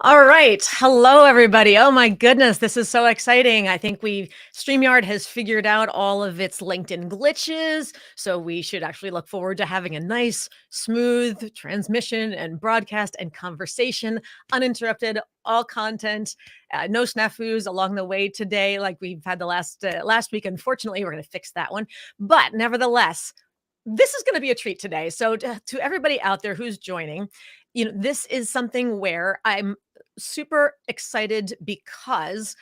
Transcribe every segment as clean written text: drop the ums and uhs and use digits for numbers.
All right. Hello, everybody. Oh my goodness, this is so exciting. I think StreamYard has figured out all of its LinkedIn glitches. So we should actually look forward to having a nice, smooth transmission and broadcast and conversation, uninterrupted, all content, no snafus along the way today, like we've had the last week. Unfortunately, we're going to fix that one. But nevertheless, this is going to be a treat today. So to everybody out there who's joining, this is something where I'm super excited because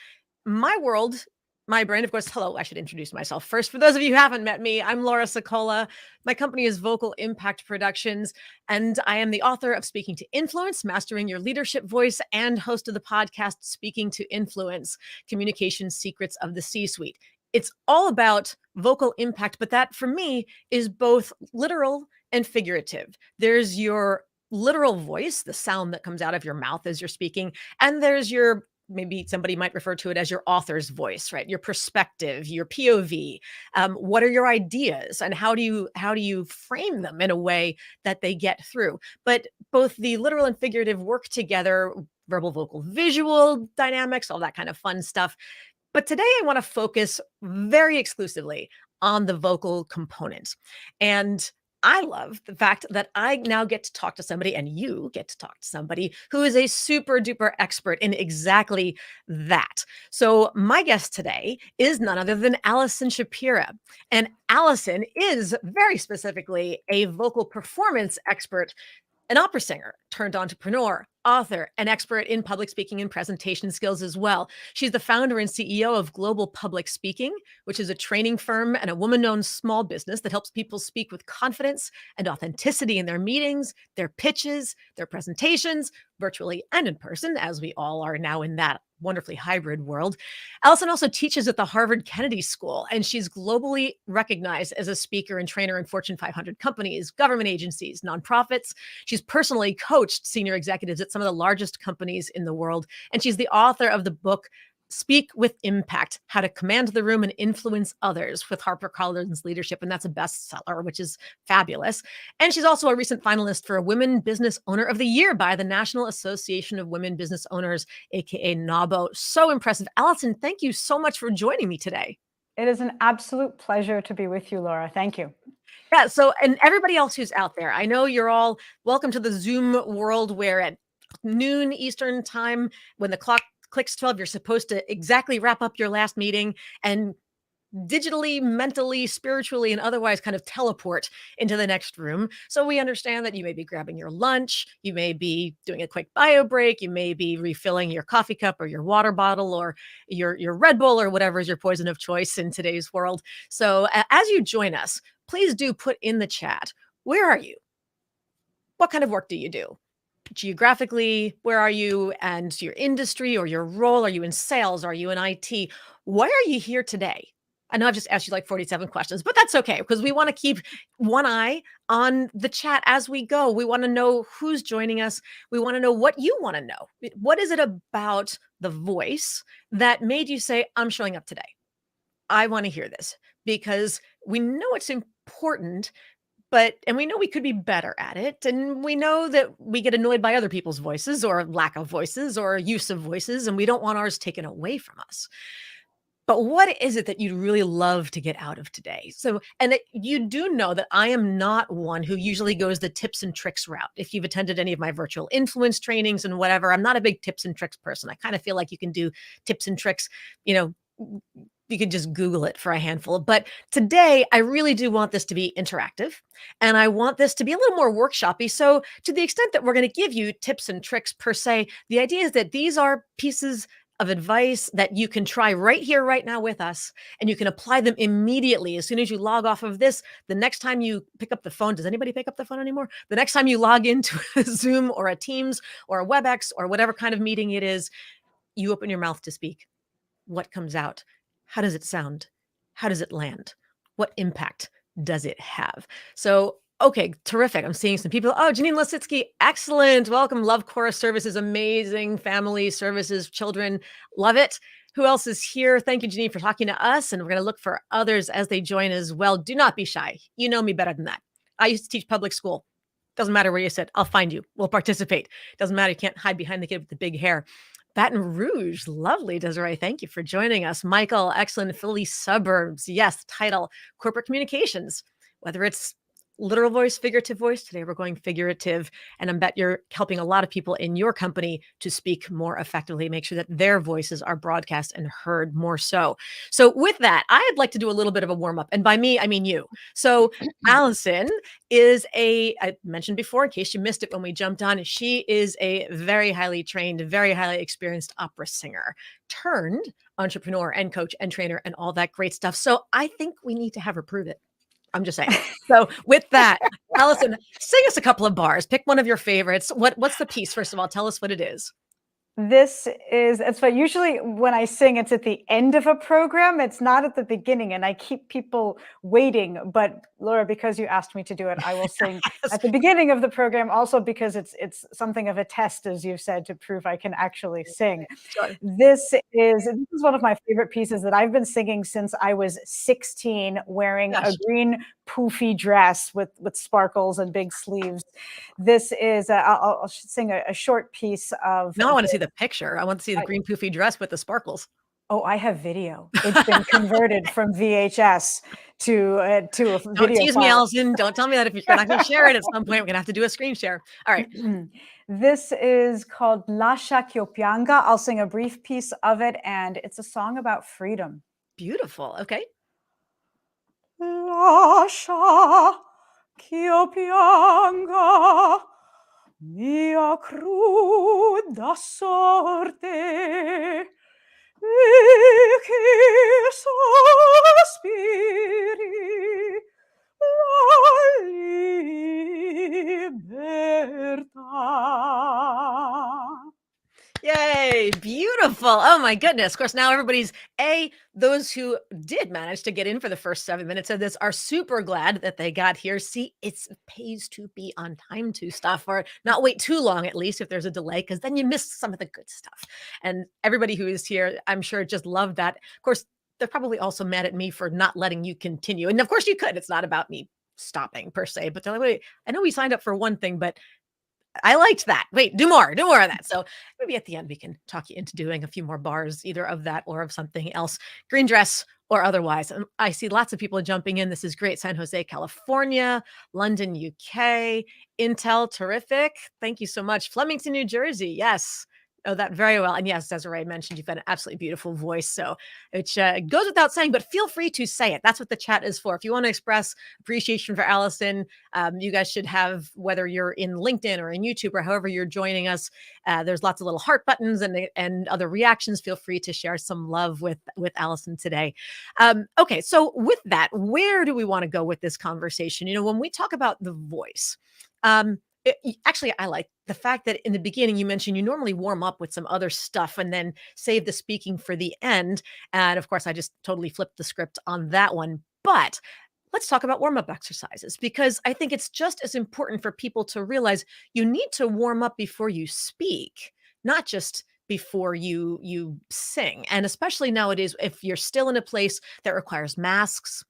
my world, my brand, of course, hello, I should introduce myself first. For those of you who haven't met me, I'm Laura Saccola. My company is Vocal Impact Productions, and I am the author of Speaking to Influence, Mastering Your Leadership Voice, and host of the podcast Speaking to Influence, Communication Secrets of the C-Suite. It's all about vocal impact, but that for me is both literal and figurative. There's your literal voice, the sound that comes out of your mouth as you're speaking, and there's your, maybe somebody might refer to it as your author's voice, right? Your perspective, your POV. What are your ideas, and how do you frame them in a way that they get through? But both the literal and figurative work together, verbal, vocal, visual dynamics, all that kind of fun stuff. But today I want to focus very exclusively on the vocal component. And I love the fact that I now get to talk to somebody, and you get to talk to somebody who is a super duper expert in exactly that. So my guest today is none other than Alison Shapiro. And Alison is very specifically a vocal performance expert, an opera singer turned entrepreneur, author, and expert in public speaking and presentation skills as well. She's the founder and CEO of Global Public Speaking, which is a training firm and a woman-owned small business that helps people speak with confidence and authenticity in their meetings, their pitches, their presentations, virtually and in person, as we all are now in that wonderfully hybrid world. Alison also teaches at the Harvard Kennedy School, and she's globally recognized as a speaker and trainer in Fortune 500 companies, government agencies, nonprofits. She's personally coached senior executives at some of the largest companies in the world, and she's the author of the book Speak with Impact: How to Command the Room and Influence Others with HarperCollins Leadership, and that's a bestseller, which is fabulous. And she's also a recent finalist for a Women Business Owner of the Year by the National Association of Women Business Owners, aka NAWBO. So impressive. Alison, thank you so much for joining me today. It is an absolute pleasure to be with you, Laura. Thank you. Yeah, so, and everybody else who's out there, I know you're all welcome to the Zoom world where at noon Eastern time, when the clock clicks 12, you're supposed to exactly wrap up your last meeting and digitally, mentally, spiritually, and otherwise kind of teleport into the next room. So we understand that you may be grabbing your lunch, you may be doing a quick bio break, you may be refilling your coffee cup or your water bottle or your Red Bull or whatever is your poison of choice in today's world. So as you join us, please do put in the chat, where are you? What kind of work do you do? Geographically, where are you, and your industry or your role? Are you in sales? Are you in IT? Why are you here today? I know I've just asked you like 47 questions, but that's okay because we want to keep one eye on the chat as we go. We want to know who's joining us. We want to know what you want to know. What is it about the voice that made you say, I'm showing up today? I want to hear this because we know it's important, and we know we could be better at it. And we know that we get annoyed by other people's voices or lack of voices or use of voices, and we don't want ours taken away from us. But what is it that you'd really love to get out of today? So, and you do know that I am not one who usually goes the tips and tricks route. If you've attended any of my virtual influence trainings and whatever, I'm not a big tips and tricks person. I kind of feel like you can do tips and tricks, you could just Google it for a handful. But today, I really do want this to be interactive, and I want this to be a little more workshoppy. So to the extent that we're going to give you tips and tricks per se, the idea is that these are pieces of advice that you can try right here, right now with us, and you can apply them immediately. As soon as you log off of this, the next time you pick up the phone, does anybody pick up the phone anymore? The next time you log into a Zoom or a Teams or a WebEx or whatever kind of meeting it is, you open your mouth to speak. What comes out? How does it sound? How does it land? What impact does it have? So, okay, terrific. I'm seeing some people. Oh, Janine Lasitsky, excellent. Welcome. Love Chorus Services, amazing. Family services, children, love it. Who else is here? Thank you, Janine, for talking to us. And we're going to look for others as they join as well. Do not be shy. You know me better than that. I used to teach public school. Doesn't matter where you sit. I'll find you. We'll participate. Doesn't matter. You can't hide behind the kid with the big hair. Baton Rouge. Lovely, Desiree. Thank you for joining us. Michael, excellent. Philly suburbs. Yes, title, corporate communications. Whether it's literal voice, figurative voice, today we're going figurative. And I bet you're helping a lot of people in your company to speak more effectively, make sure that their voices are broadcast and heard more so. So with that, I'd like to do a little bit of a warm up. And by me, I mean you. So Alison is I mentioned before, in case you missed it when we jumped on, she is a very highly trained, very highly experienced opera singer turned entrepreneur and coach and trainer and all that great stuff. So I think we need to have her prove it. I'm just saying. So with that, Alison, sing us a couple of bars. Pick one of your favorites. What's the piece? First of all, tell us what it is. It's what usually when I sing, it's at the end of a program. It's not at the beginning, and I keep people waiting. But Laura, because you asked me to do it, I will sing at the beginning of the program, also because it's something of a test, as you've said, to prove I can actually sing. Sure. This is one of my favorite pieces that I've been singing since I was 16, wearing a green poofy dress with sparkles and big sleeves. This is I'll sing a short piece of. Now I want to see the picture. I want to see the green poofy dress with the sparkles. Oh, I have video. It's been converted from VHS to a video. Don't tease me, Alison. Don't tell me that if you're not going to share it at some point. We're going to have to do a screen share. All right. This is called Lascia ch'io pianga. I'll sing a brief piece of it, and it's a song about freedom. Beautiful. Okay. Lascia ch'io pianga mia cruda sorte e che sospiri la libertà. Yay, beautiful. Oh my goodness. Of course, now everybody's those who did manage to get in for the first 7 minutes of this are super glad that they got here. See, it pays to be on time to stuff, or not wait too long, at least if there's a delay, because then you miss some of the good stuff. And everybody who is here, I'm sure, just loved that. Of course, they're probably also mad at me for not letting you continue. And of course you could. It's not about me stopping per se, but they're like, wait, I know we signed up for one thing, but I liked that. Wait, do more of that. So maybe at the end we can talk you into doing a few more bars, either of that or of something else, green dress or otherwise. And I see lots of people jumping in. This is great. San Jose, California, London, UK, Intel, terrific. Thank you so much. Flemington, New Jersey. Yes. Oh, that very well. And yes, Desiree mentioned you've got an absolutely beautiful voice. So it goes without saying, but feel free to say it. That's what the chat is for. If you want to express appreciation for Alison, you guys should have, whether you're in LinkedIn or in YouTube or however you're joining us, there's lots of little heart buttons and other reactions. Feel free to share some love with Alison today. Okay, so with that, where do we want to go with this conversation? When we talk about the voice, actually, I like the fact that in the beginning you mentioned you normally warm up with some other stuff and then save the speaking for the end. And of course, I just totally flipped the script on that one. But let's talk about warm-up exercises, because I think it's just as important for people to realize you need to warm up before you speak, not just before you sing. And especially nowadays, if you're still in a place that requires masks,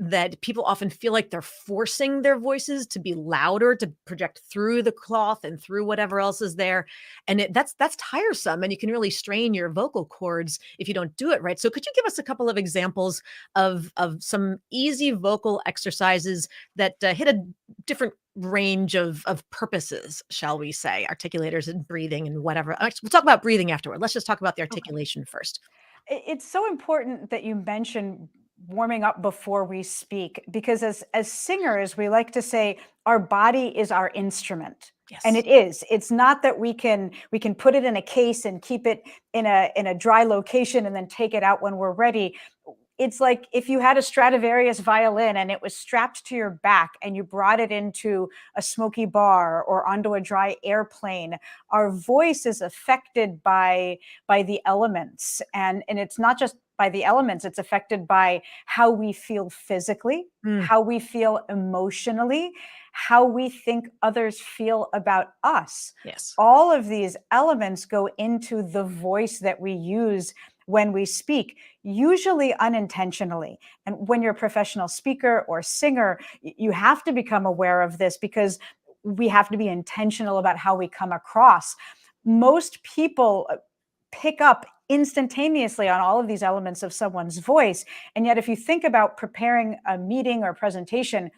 that people often feel like they're forcing their voices to be louder, to project through the cloth and through whatever else is there. And that's tiresome. And you can really strain your vocal cords if you don't do it right. So could you give us a couple of examples of some easy vocal exercises that hit a different range of purposes, shall we say, articulators and breathing and whatever. We'll talk about breathing afterward. Let's just talk about the articulation first. It's so important that you mention warming up before we speak, because as singers, we like to say our body is our instrument. Yes. And it is. It's not that we can put it in a case and keep it in a dry location and then take it out when we're ready. It's like if you had a Stradivarius violin and it was strapped to your back and you brought it into a smoky bar or onto a dry airplane. Our voice is affected by the elements, and it's not just by the elements. It's affected by how we feel physically, how we feel emotionally, how we think others feel about us. Yes. All of these elements go into the voice that we use when we speak, usually unintentionally. And when you're a professional speaker or singer, you have to become aware of this, because we have to be intentional about how we come across. Most people pick up instantaneously on all of these elements of someone's voice. And yet, if you think about preparing a meeting or presentation,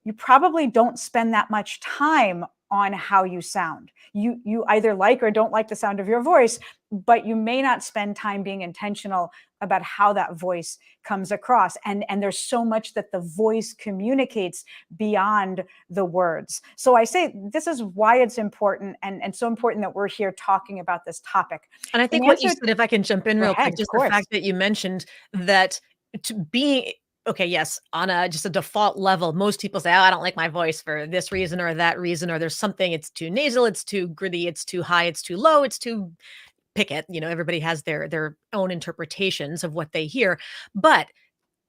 you probably don't spend that much time on how you sound. You either like or don't like the sound of your voice, but you may not spend time being intentional about how that voice comes across. And there's so much that the voice communicates beyond the words. So I say this is why it's important, and so important that we're here talking about this topic. And I think In what you answer, said, if I can jump in go real ahead, quick, of just the course. fact that you mentioned that to be okay, yes, on a just a default level, most people say, "Oh, I don't like my voice for this reason or that reason," or there's something, it's too nasal, it's too gritty, it's too high, it's too low, it's too pick it. Everybody has their own interpretations of what they hear, but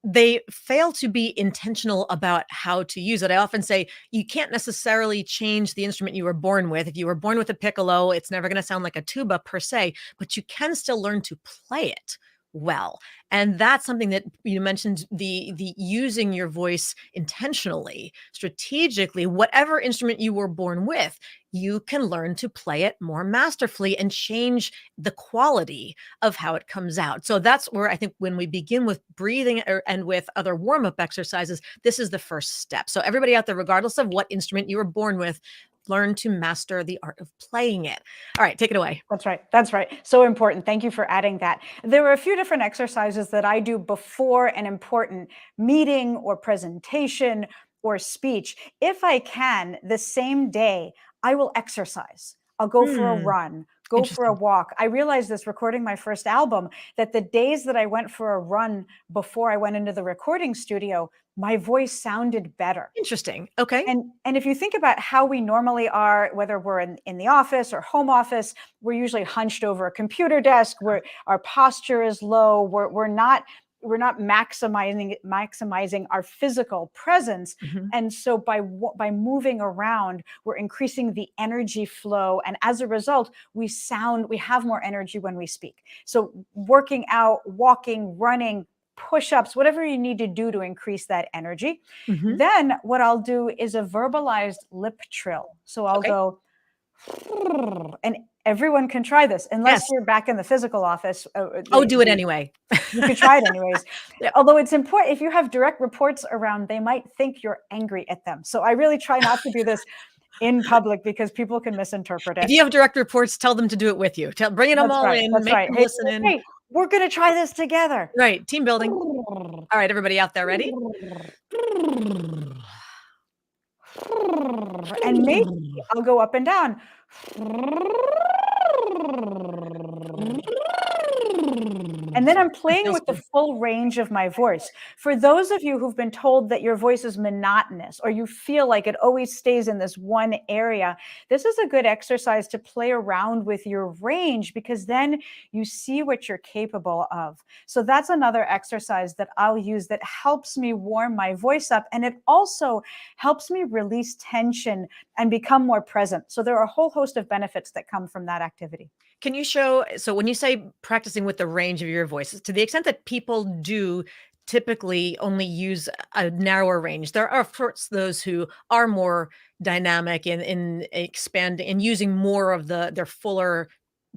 they fail to be intentional about how to use it. I often say you can't necessarily change the instrument you were born with. If you were born with a piccolo, it's never going to sound like a tuba per se, but you can still learn to play it well. And that's something that you mentioned, the using your voice intentionally, strategically, whatever instrument you were born with, you can learn to play it more masterfully and change the quality of how it comes out. So that's where I think when we begin with breathing and with other warm up exercises, this is the first step. So, everybody out there, regardless of what instrument you were born with, learn to master the art of playing it. All right, take it away. That's right. That's right. So important. Thank you for adding that. There are a few different exercises that I do before an important meeting or presentation or speech. If I can, the same day, I will exercise. I'll go for a Hmm, run, go for a interesting. walk. I realized this recording my first album, that the days that I went for a run before I went into the recording studio, my voice sounded better. Interesting. Okay. And if you think about how we normally are, whether we're in the office or home office, we're usually hunched over a computer desk, where our posture is low, we're not maximizing our physical presence. Mhm. And so by moving around, we're increasing the energy flow, and as a result, we have more energy when we speak. So working out, walking, running, push-ups, whatever you need to do to increase that energy. Mhm. Then what I'll do is a verbalized lip trill. So I'll Okay. go, and everyone can try this unless Yes. you're back in the physical office. Oh, do it anyway. You could try it anyways. Yep. Although it's important, if you have direct reports around, they might think you're angry at them. So I really try not to do this in public because people can misinterpret If it. you have direct reports, tell them to do it with you. Bringing them That's all right. in, That's make right. them Hey, listen in. hey, we're going to try this together. Right, team building. All right, everybody out there ready? And maybe I'll go up and down. And then I'm That playing feels with the good. full range of my voice. For those of you who've been told that your voice is monotonous, or you feel like it always stays in this one area, this is a good exercise to play around with your range, because then you see what you're capable of. So that's another exercise that I'll use that helps me warm my voice up. And it also helps me release tension and become more present. So there are a whole host of benefits that come from that activity. Can you show, so when you say practicing with the range of your voices, to the extent that people do typically only use a narrower range, there are of course those who are more dynamic in expanding and using more of their fuller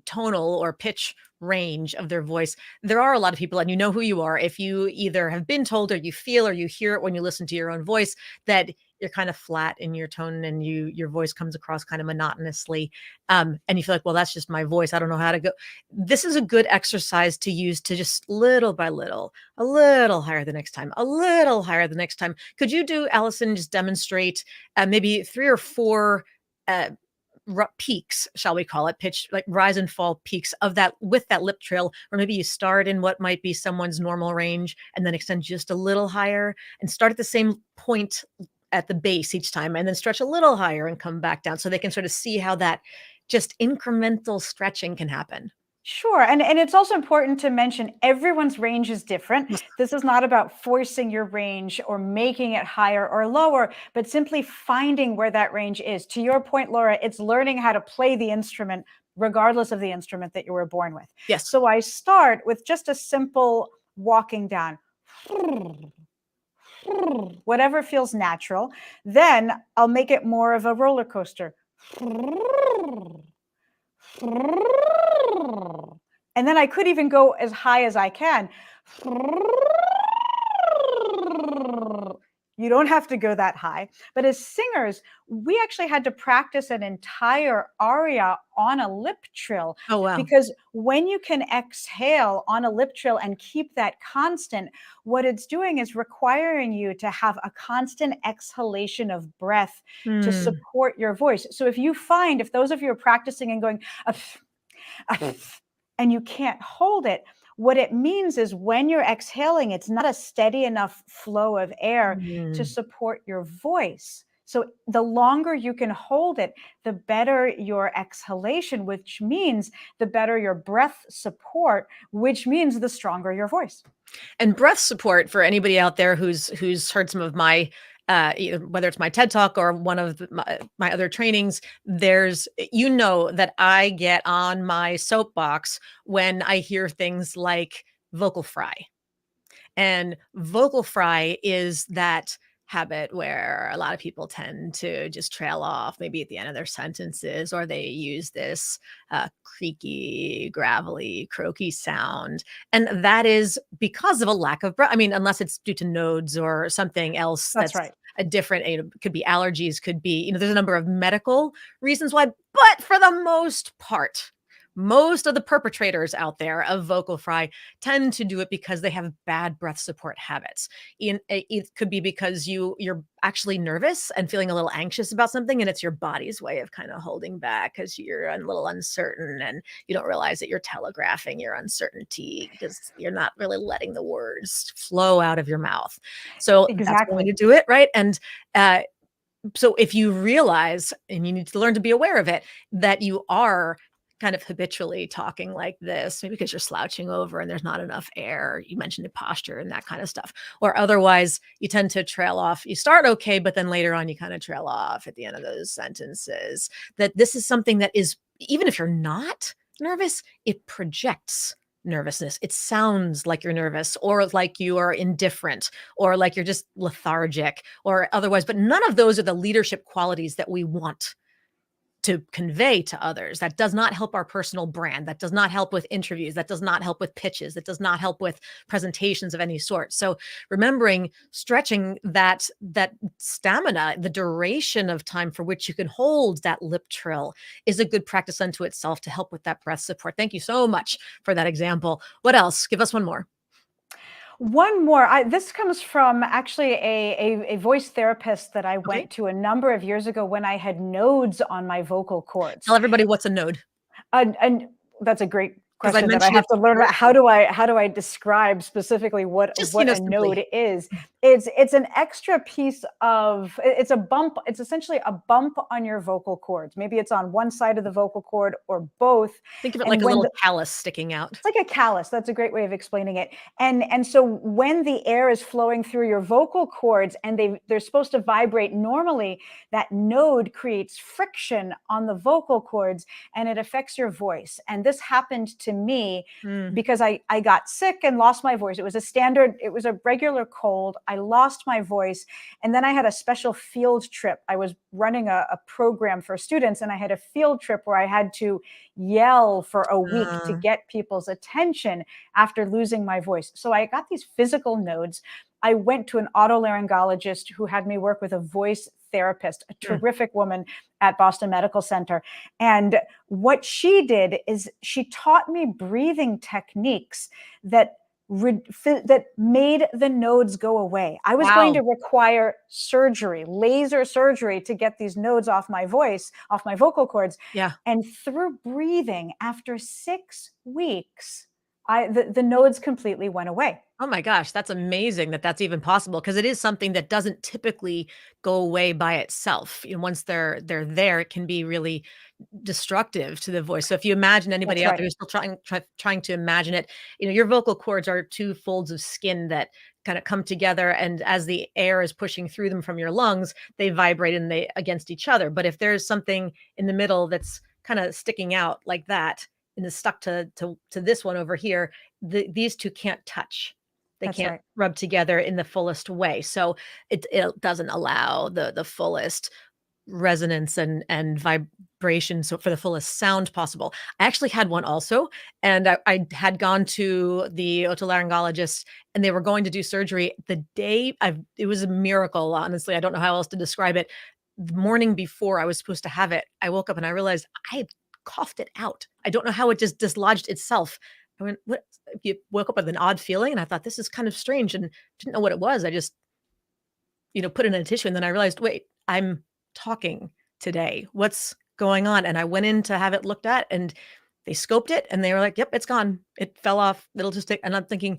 tonal or pitch range of their voice. There are a lot of people, and you know who you are, if you either have been told or you feel or you hear it when you listen to your own voice, that you're kind of flat in your tone and your voice comes across kind of monotonously. And you feel like, well, that's just my voice. I don't know how to go. This is a good exercise to use to just little by little, a little higher the next time, a little higher the next time. Could you do, Allison, just demonstrate maybe 3 or 4 uh, peaks, shall we call it, pitch, like rise and fall peaks of that with that lip trill, or maybe you start in what might be someone's normal range and then extend just a little higher and start at the same point at the base each time and then stretch a little higher and come back down so they can sort of see how that just incremental stretching can happen. Sure. And it's also important to mention everyone's range is different. Yes. This is not about forcing your range or making it higher or lower, but simply finding where that range is. To your point, Laura, it's learning how to play the instrument regardless of the instrument that you were born with. Yes. So I start with just a simple walking down. whatever feels natural. Then I'll make it more of a roller coaster. And then I could even go as high as I can. You don't have to go that high. But as singers, we actually had to practice an entire aria on a lip trill, Oh, wow. because when you can exhale on a lip trill and keep that constant, what it's doing is requiring you to have a constant exhalation of breath to Mm. support your voice. So if those of you are practicing and going, and you can't hold it, what it means is when you're exhaling, it's not a steady enough flow of air to Mm. support your voice. So the longer you can hold it, the better your exhalation, which means the better your breath support, which means the stronger your voice. And breath support, for anybody out there who's heard some of my either whether it's my TED Talk or one of my other trainings, there's that I get on my soapbox when I hear things like vocal fry. And vocal fry is that habit where a lot of people tend to just trail off, maybe at the end of their sentences, or they use this creaky, gravelly, croaky sound. And that is because of a lack of breath. I mean, unless it's due to nodes or something else That's that's right. a different, could be allergies, could be, there's a number of medical reasons why, but for the most part, most of the perpetrators out there of vocal fry tend to do it because they have bad breath support habits. It could be because you're actually nervous and feeling a little anxious about something, and it's your body's way of kind of holding back because you're a little uncertain and you don't realize that you're telegraphing your uncertainty because you're not really letting the words flow out of your mouth. So that's one way Exactly. to do it, right? And uh, so if you realize, and you need to learn to be aware of it, that you are kind of habitually talking like this, maybe because you're slouching over and there's not enough air. You mentioned the posture and that kind of stuff. Or otherwise, you tend to trail off. You start okay, but then later on, you kind of trail off at the end of those sentences. That this is something that is, even if you're not nervous, it projects nervousness. It sounds like you're nervous or like you are indifferent or like you're just lethargic or otherwise. But none of those are the leadership qualities that we want to convey to others. That does not help our personal brand. That does not help with interviews. That does not help with pitches. That does not help with presentations of any sort. So remembering stretching that stamina, the duration of time for which you can hold that lip trill is a good practice unto itself to help with that breath support. Thank you so much for that example. What else? Give us one more. One more. This comes from actually a voice therapist that I Okay. went to a number of years ago when I had nodes on my vocal Tell cords. everybody what's a node, And that's a great because I question that I mentioned have it to learn before. about. How do I describe specifically Just, what a simply. node is? It's an extra piece of it's a bump. It's essentially a bump on your vocal cords. Maybe it's on one side of the vocal cord or both. Think of it like And a when little the callus sticking out. It's like a callus. That's a great way of explaining it. And so when the air is flowing through your vocal cords and they're supposed to vibrate normally, that node creates friction on the vocal cords and it affects your voice. And this happened to me Mm. because I got sick and lost my voice. It was a regular cold. I lost my voice. And then I had a special field trip. I was running a program for students and I had a field trip where I had to yell for a week to Uh, get people's attention after losing my voice. So I got these physical nodes. I went to an otolaryngologist who had me work with a voice therapist, a mm. terrific woman at Boston Medical Center. And what she did is she taught me breathing techniques that that made the nodes go away. I was going Wow. to require surgery, laser surgery, to get these nodes off my voice, off my vocal cords. Yeah. And through breathing, after 6 weeks, the nodes completely went away. Oh my gosh, that's amazing that that's even possible because it is something that doesn't typically go away by itself. Once they're there, it can be really destructive to the voice. So if you imagine anybody That's out there right. who's still trying to imagine it, your vocal cords are two folds of skin that kind of come together, and as the air is pushing through them from your lungs, they vibrate and they against each other. But if there's something in the middle that's kind of sticking out like that and is stuck to this one over here, these two can't touch. They That's can't right. rub together in the fullest way. So it doesn't allow the fullest resonance and vibration, so for the fullest sound possible. I actually had one also, and I had gone to the otolaryngologist, and they were going to do surgery the day it was a miracle, honestly, I don't know how else to describe it. The morning before I was supposed to have it, I woke up and I realized I had coughed it out. I don't know how it just dislodged itself. I went, "What?" You woke up with an odd feeling, and I thought, "This is kind of strange," and didn't know what it was. I just put it in a tissue, and then I realized, wait, I'm talking today. What's going on? And I went in to have it looked at, and they scoped it and they were like, yep, it's gone. It fell off. It'll just take, and I'm thinking,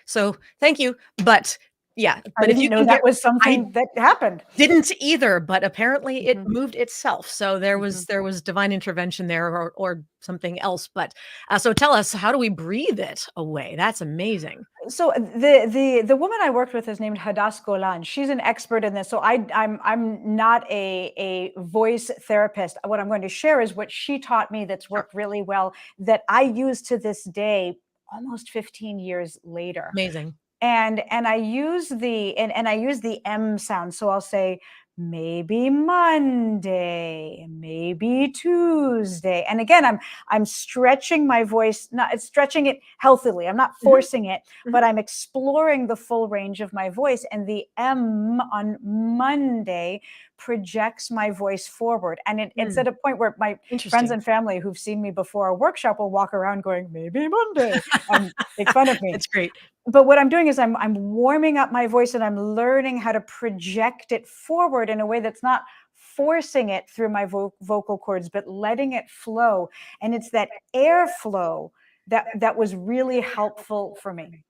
so thank you. But yeah, I but if didn't you know can that get, was I something that happened. didn't either, but apparently it Mhm, moved itself. So there mhm. was divine intervention there, or something else. But so tell us, how do we breathe it away? That's amazing. So the woman I worked with is named Hadas Golan. She's an expert in this. So I'm not a voice therapist. What I'm going to share is what she taught me that's Sure. worked really well that I use to this day, almost 15 years later. Amazing. And I use and I use the M sound. So I'll say maybe Monday, maybe Tuesday. And again, I'm stretching my voice, not stretching it healthily. I'm not Mhm, forcing it, mhm, but I'm exploring the full range of my voice. And the M on Monday projects my voice forward. And it's mm, at a point where my friends interesting. and family who've seen me before a workshop will walk around going, maybe Monday, and make fun of me. That's great. But what I'm doing is I'm warming up my voice and I'm learning how to project it forward in a way that's not forcing it through my vocal cords, but letting it flow. And it's that airflow that was really helpful for me.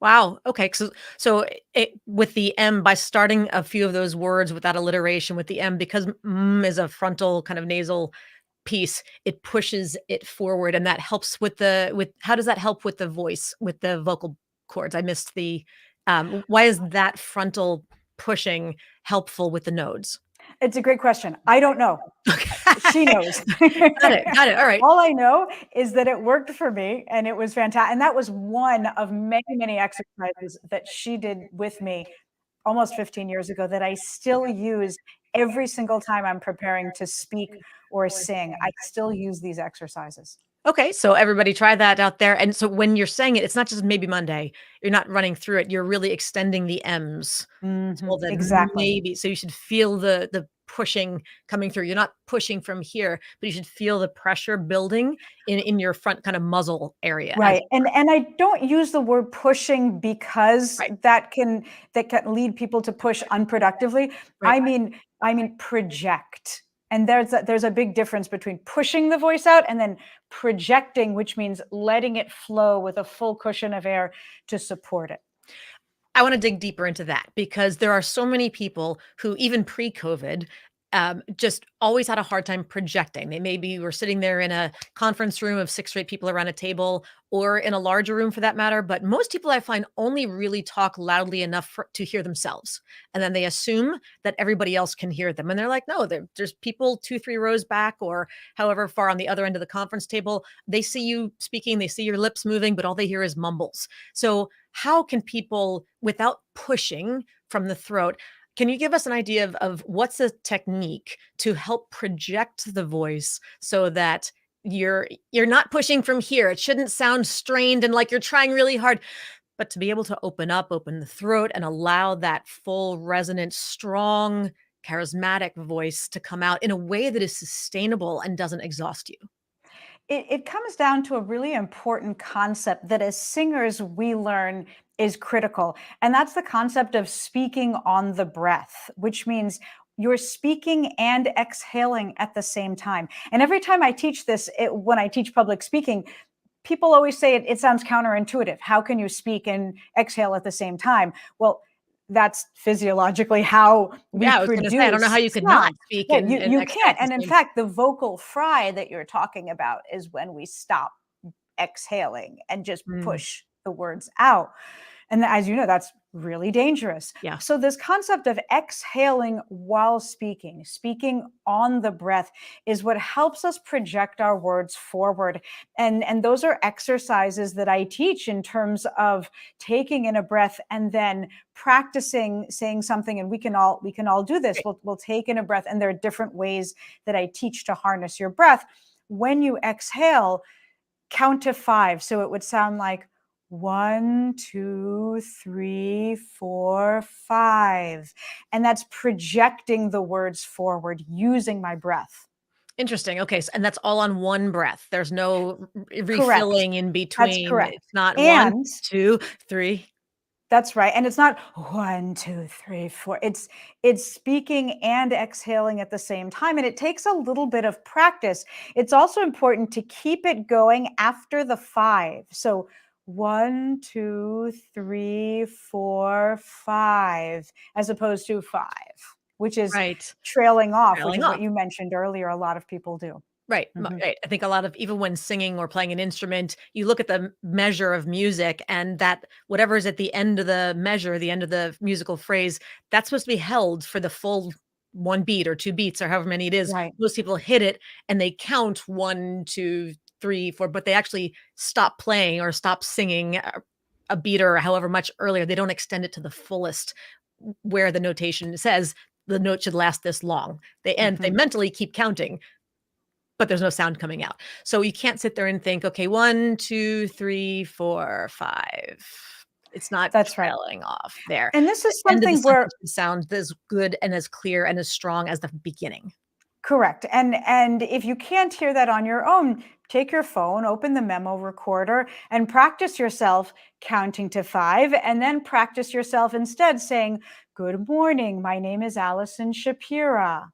Wow. Okay. So with the M, by starting a few of those words with that alliteration with the M, because is a frontal kind of nasal piece, it pushes it forward, and that helps with how does that help with the voice, with the vocal cords? I missed the why is that frontal pushing helpful with the nodes? It's a great question. I don't know. She Okay. knows. Got it. Got it. All right. All I know is that it worked for me and it was fantastic. And that was one of many, many exercises that she did with me almost 15 years ago that I still use every single time I'm preparing to speak or sing. I still use these exercises. Okay, so everybody try that out there. And so when you're saying it, it's not just maybe Monday. You're not running through it. You're really extending the M's. So then Exactly. maybe, so you should feel the pushing coming through. You're not pushing from here, but you should feel the pressure building in your front kind of muzzle area as Right, and I don't use the word pushing because right, that can lead people to push unproductively. right. I mean project, and there's a big difference between pushing the voice out and then projecting, which means letting it flow with a full cushion of air to support it. I want to dig deeper into that because there are so many people who, even pre-COVID, just always had a hard time projecting. They maybe were sitting there in a conference room of 6 or 8 people around a table, or in a larger room for that matter. But most people I find only really talk loudly enough to hear themselves. And then they assume that everybody else can hear them. And they're like, no, there's people 2, 3 rows back, or however far on the other end of the conference table. They see you speaking, they see your lips moving, but all they hear is mumbles. So how can people, without pushing from the throat, can you give us an idea of what's a technique to help project the voice so that you're not pushing from here? It shouldn't sound strained and like you're trying really hard, but to be able to open the throat and allow that full, resonant, strong, charismatic voice to come out in a way that is sustainable and doesn't exhaust you. It comes down to a really important concept that as singers we learn is critical. And that's the concept of speaking on the breath, which means you're speaking and exhaling at the same time. And every time I teach this, when I teach public speaking, people always say it sounds counterintuitive. How can you speak and exhale at the same time? Well, that's physiologically how we Yeah, I was gonna say, I don't know how produce you could sound. not speak Yeah, and you exhale can't. at the And in same time. fact, the vocal fry that you're talking about is when we stop exhaling and just Mm. push the words out. And as you know, that's really dangerous. Yeah. So, this concept of exhaling while speaking, speaking on the breath, is what helps us project our words forward. And those are exercises that I teach in terms of taking in a breath and then practicing saying something. And we can all do this. Great. We'll take in a breath, and there are different ways that I teach to harness your breath. When you exhale, count to 5. So it would sound like 1, 2, 3, 4, 5. And that's projecting the words forward using my breath. Interesting. Okay. And that's all on one breath. There's no Correct. refilling in That's between. correct. It's not one, And two, three. that's right. And it's not 1, 2, 3, 4. It's speaking and exhaling at the same time. And it takes a little bit of practice. It's also important to keep it going after the 5. So 1, 2, 3, 4, 5, as opposed to 5, which is Right. trailing off, which Trailing is what off. you mentioned earlier. A lot of people do. Right, Mhm. right. I think a lot of even when singing or playing an instrument, you look at the measure of music and that whatever is at the end of the measure, the end of the musical phrase, that's supposed to be held for the full 1 beat or 2 beats or however many it is. Right. Most people hit it and they count 1, 2, 3, 4, but they actually stop playing or stop singing a beat or however much earlier. They don't extend it to the fullest where the notation says the note should last this long. They Mhm. mentally keep counting, but there's no sound coming out. So you can't sit there and think, okay, 1, 2, 3, 4, 5. It's not That's right. trailing off there. And this The is end of the something where sentence should sound as good and as clear and as strong as the beginning. correct. And if you can't hear that on your own, take your phone, open the memo recorder, and practice yourself counting to 5, and then practice yourself instead saying, "Good morning. My name is Alison Shapiro."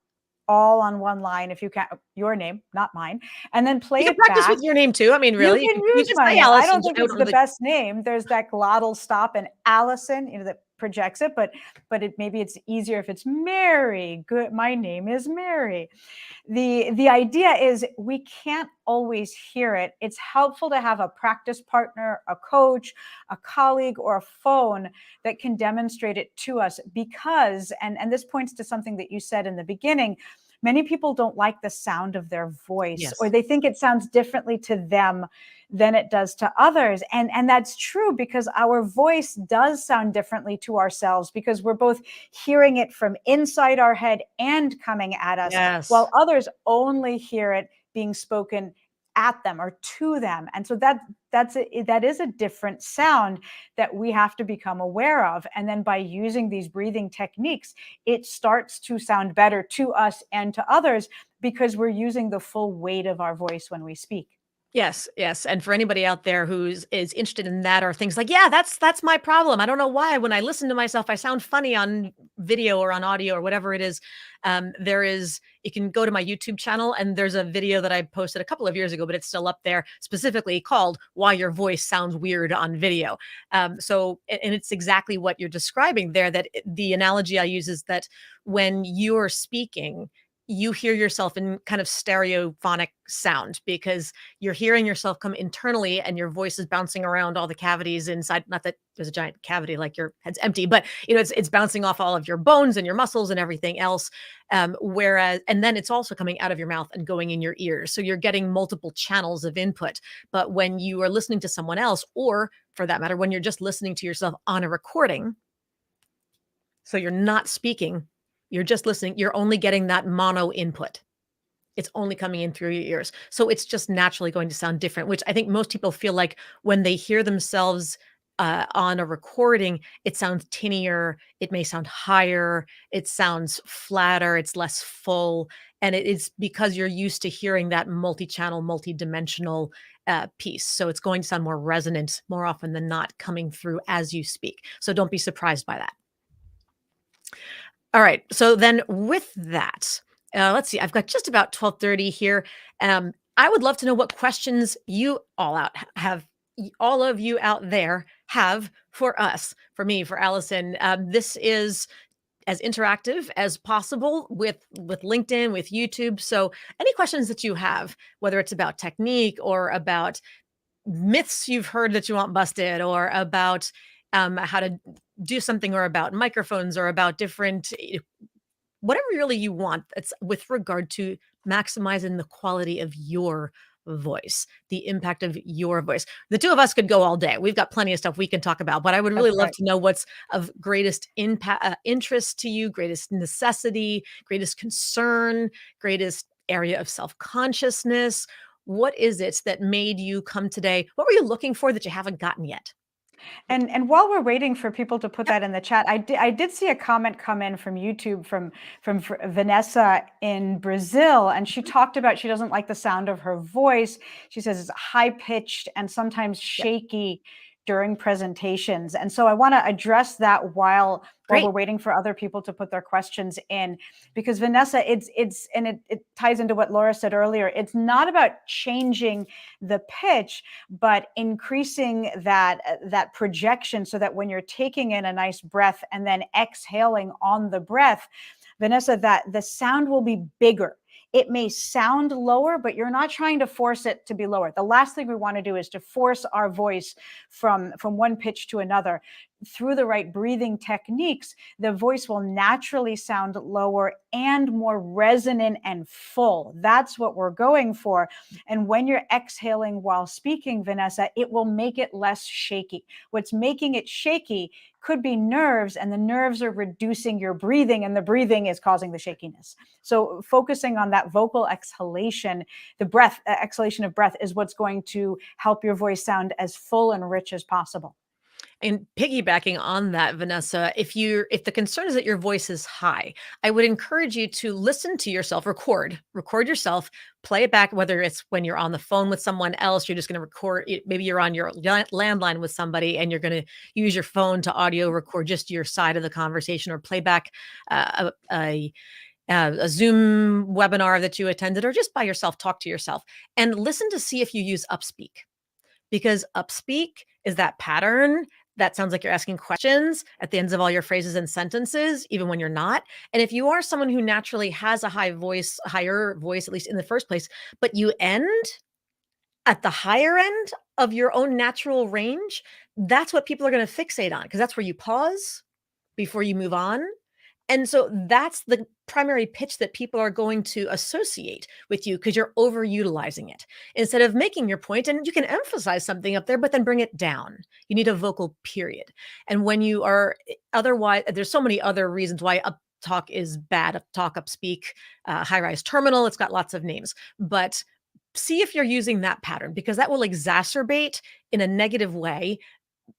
All on one line if you can, your name, not mine, and then You play can it practice with back. your name too. I mean, You really, can you use can my say name. I Allison. don't think I it's don't the know that best name. There's that glottal stop and Allison, that projects it, but maybe it's easier if it's Mary. Good. My name is Mary. The idea is we can't always hear it. It's helpful to have a practice partner, a coach, a colleague, or a phone that can demonstrate it to us, because and this points to something that you said in the beginning. Many people don't like the sound of their voice, or yes. they think it sounds differently to them than it does to others. And that's true, because our voice does sound differently to ourselves, because we're both hearing it from inside our head and coming at us, Yes. while others only hear it being spoken at them or to them. And so that is a different sound that we have to become aware of. And then by using these breathing techniques, it starts to sound better to us and to others, because we're using the full weight of our voice when we speak. Yes, yes, and for anybody out there is interested in that or things like, "Yeah, that's my problem. I don't know why when I listen to myself, I sound funny on video or on audio or whatever it is." There is you can go to my YouTube channel and there's a video that I posted a couple of years ago, but it's still up there specifically called "Why Your Voice Sounds Weird on Video." And it's exactly what you're describing there, that the analogy I use is that when you're speaking, you hear yourself in kind of stereophonic sound because you're hearing yourself come internally and your voice is bouncing around all the cavities inside. Not that there's a giant cavity like your head's empty, but it's bouncing off all of your bones and your muscles and everything else. Whereas, and then it's also coming out of your mouth and going in your ears. So you're getting multiple channels of input. But when you are listening to someone else, or for that matter, when you're just listening to yourself on a recording, so you're not speaking, you're just listening, you're only getting that mono input. It's only coming in through your ears. So it's just naturally going to sound different, which I think most people feel like when they hear themselves on a recording, it sounds tinnier, it may sound higher, it sounds flatter, it's less full. And it is because you're used to hearing that multi-channel, multi-dimensional piece. So it's going to sound more resonant more often than not coming through as you speak. So don't be surprised by that. All right. So then with that, let's see. I've got just about 12:30 here. I would love to know what questions you all out have all of you out there have for us, for me, for Allison. This is as interactive as possible with LinkedIn, with YouTube. So any questions that you have, whether it's about technique or about myths you've heard that you want busted or about how to do something, or about microphones, or about different whatever really you want. It's with regard to maximizing the quality of your voice, the impact of your voice. The two of us could go all day. We've got plenty of stuff we can talk about, but I would really That's love right. to know what's of greatest impact, interest to you, greatest necessity, greatest concern, greatest area of self-consciousness. What is it that made you come today? What were you looking for that you haven't gotten yet? And while we're waiting for people to put Yep. that in the chat, I did see a comment come in from YouTube from Vanessa in Brazil, and she talked about she doesn't like the sound of her voice. She says it's high pitched and sometimes Yep. shaky during presentations. And so I want to address that while we're Great. waiting for other people to put their questions in, because Vanessa, it ties into what Laura said earlier. It's not about changing the pitch, but increasing that projection, so that when you're taking in a nice breath and then exhaling on the breath, Vanessa, that the sound will be bigger. It may sound lower, but you're not trying to force it to be lower. The last thing we want to do is to force our voice from one pitch to another. Through the right breathing techniques, the voice will naturally sound lower and more resonant and full. That's what we're going for. And when you're exhaling while speaking, Vanessa, it will make it less shaky. What's making it shaky could be nerves, and the nerves are reducing your breathing, and the breathing is causing the shakiness. So focusing on that vocal exhalation, the breath, exhalation of breath, is what's going to help your voice sound as full and rich as possible. And piggybacking on that, Vanessa, if the concern is that your voice is high, I would encourage you to listen to yourself, record yourself, play it back, whether it's when you're on the phone with someone else, you're just going to record it. Maybe you're on your landline with somebody and you're going to use your phone to audio record just your side of the conversation, or play back a Zoom webinar that you attended, or just by yourself, talk to yourself and listen to see if you use upspeak, because upspeak is that pattern that sounds like you're asking questions at the ends of all your phrases and sentences, even when you're not. And if you are someone who naturally has a higher voice, at least in the first place, but you end at the higher end of your own natural range, that's what people are going to fixate on, because that's where you pause before you move on. And so that's the primary pitch that people are going to associate with you, because you're overutilizing it instead of making your point. And you can emphasize something up there, but then bring it down. You need a vocal period. And when you are otherwise, there's so many other reasons why up talk is bad. Up talk, up speak, high rise terminal. It's got lots of names, but see if you're using that pattern, because that will exacerbate in a negative way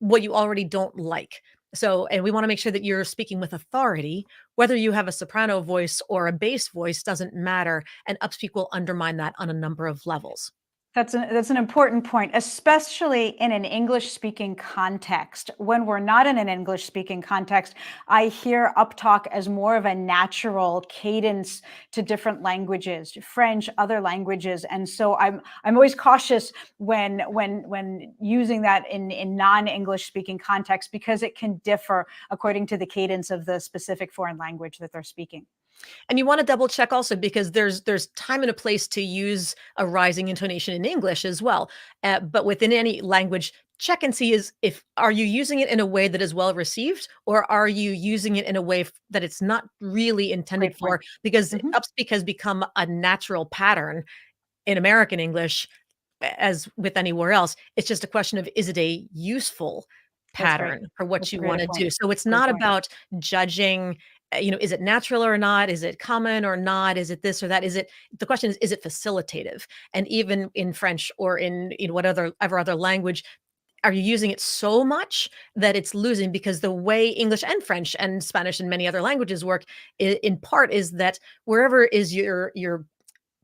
what you already don't like. So, and we want to make sure that you're speaking with authority. Whether you have a soprano voice or a bass voice doesn't matter, and upspeak will undermine that on a number of levels. That's an important point, especially in an English-speaking context. When we're not in an English-speaking context, I hear uptalk as more of a natural cadence to different languages, French, other languages, and so I'm always cautious when using that in non-English speaking context, because it can differ according to the cadence of the specific foreign language that they're speaking. And you want to double check also, because there's time and a place to use a rising intonation in English as well. But within any language, check and see is if are you using it in a way that is well received, or are you using it in a way that it's not really intended Great point. for? Because Mhm. upspeak has become a natural pattern in American English, as with anywhere else. It's just a question of, is it a useful That's great. pattern for what That's a you great want to point. do? So it's Great not point. about judging, is it natural or not? Is it common or not? Is it this or that? The question is it facilitative? And even in French, or in whatever other language, are you using it so much that it's losing? Because the way English and French and Spanish and many other languages work, in part, is that wherever is your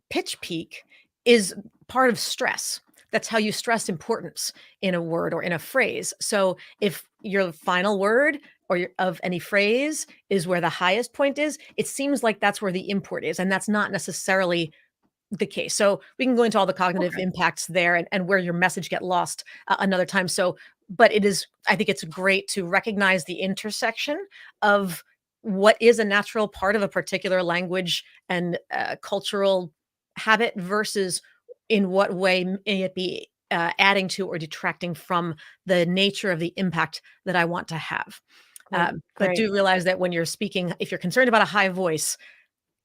pitch peak is part of stress. That's how you stress importance in a word or in a phrase. So if your final word of any phrase is where the highest point is, it seems like that's where the import is. And that's not necessarily the case. So we can go into all the cognitive Okay. impacts there, and where your message get lost another time. So, but I think it's great to recognize the intersection of what is a natural part of a particular language and cultural habit, versus in what way may it be adding to or detracting from the nature of the impact that I want to have. Great, But great. do realize that when you're speaking, if you're concerned about a high voice,